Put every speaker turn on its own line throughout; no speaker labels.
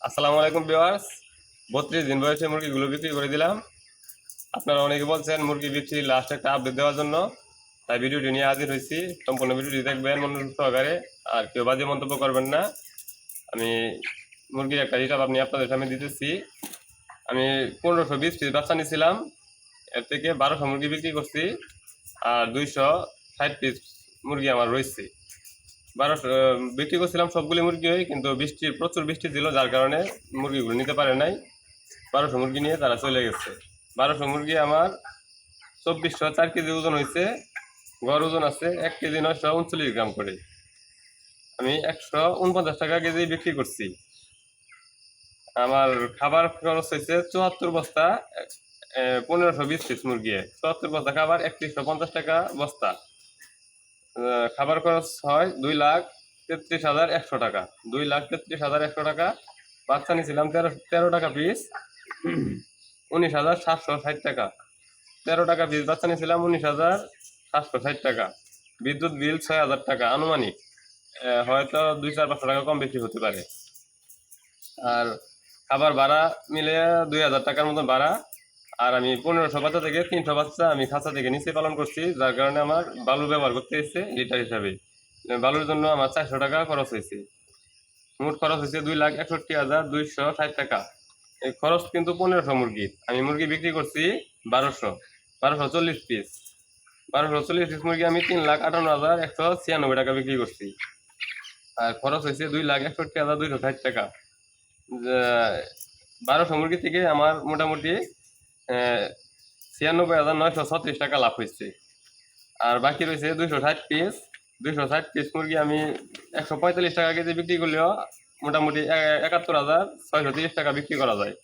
আসসালামু আলাইকুম ভিউয়ার্স। 32 দিন বয়সে মুরগিগুলো বিক্রি করে দিলাম। আপনারা অনেকে বলছেন মুরগি বিক্রি লাস্ট একটা আপডেট দেওয়ার জন্য, তাই ভিডিওটি নিয়ে হাজির হয়েছি। সম্পূর্ণ ভিডিওটি দেখবেন মনোযোগ সহকারে, আর কেউ বাজে মন্তব্য করবেন না। আমি মুরগির একটা হিসাব আপনাদের সামনে দিতেছি। আমি 1520 পিস বাচ্চা নিয়েছিলাম, এর থেকে 1200 মুরগি বিক্রি করছি, আর 260 পিস মুরগি আমার রয়েছে। 1200 বিক্রি করছিলাম সবগুলি মুরগি, কিন্তু প্রচুর বৃষ্টি ছিল, যার কারণে মুরগিগুলো নিতে পারে নাই। 1200 মুরগি নিয়ে তারা চলে গেছে। 1200 মুরগি আমার 2404 কেজি ওজন হয়েছে। গড় ওজন আছে 1 কেজি 939 গ্রাম করে। আমি 149 টাকা কেজি বিক্রি করছি। আমার খাবার খরচ হয়েছে 74 বস্তা, 1520 পিস মুরগি, 74 বস্তা খাবার 3150 টাকা বস্তা। খাবার খরচ হয় 2,33,100 টাকা। 2,33,100 টাকা। বাচ্চা নিয়েছিলাম 13 টাকা পিস, 19,760 টাকা। 13 টাকা পিস বাচ্চা নিয়েছিলাম, 19,760 টাকা। বিদ্যুৎ বিল 6,000 টাকা আনুমানিক, হয়তো 2-4-500 টাকা কম বেশি হতে পারে। আর খাবার ভাড়া মিলে 2,000 টাকার মতন ভাড়া। আর আমি 1500 বাচ্চা থেকে 300 বাচ্চা আমি খাঁচা থেকে নিচে পালন করছি, যার কারণে আমার বালু ব্যবহার করতে হয়েছে লিটার হিসাবে। বালুর জন্য আমার 400 টাকা খরচ হয়েছে। মোট খরচ হয়েছে 2,61,260 টাকা। এই খরচ কিন্তু 1500 মুরগির। আমি মুরগি বিক্রি করছি 1240 পিস। 1240 পিস মুরগি আমি 3,58,196 টাকা বিক্রি করছি। আর খরচ হয়েছে 2,61,260 টাকা। 1200 মুরগি থেকে আমার মোটামুটি 96,936 টাকা লাভ হয়েছে। আর বাকি রয়েছে 260 পিস। 260 পিস মুরগি আমি 145 টাকা কেজি বিক্রি করলেও মোটামুটি 71,630 টাকা বিক্রি করা যায়।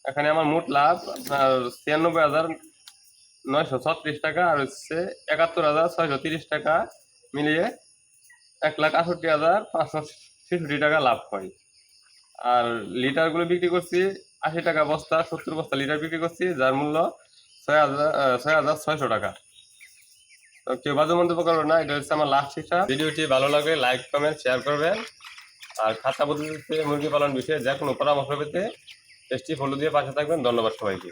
এখানে আমার মোট লাভ আপনার 96,936 টাকা, আর হচ্ছে 71,630 টাকা মিলিয়ে 1,68,566 টাকা লাভ হয়। আর লিটারগুলো বিক্রি করছি 80 টাকা বস্তা, 70 বস্তা লিটার বিক্রি করছি, যার মূল্য 6,600 টাকা। তো কেউ বাজে মন্তব্য করবে না, এটা হচ্ছে আমার লাস্ট হিসাব। ভিডিওটি ভালো লাগলে লাইক কমেন্ট শেয়ার করবেন। আর খাতা পদ্ধতিতে মুরগি পালন বিষয়ে যে কোনো পরামর্শ পেতে পেজটি ফলো দিয়ে পাশে থাকবেন। ধন্যবাদ সবাইকে।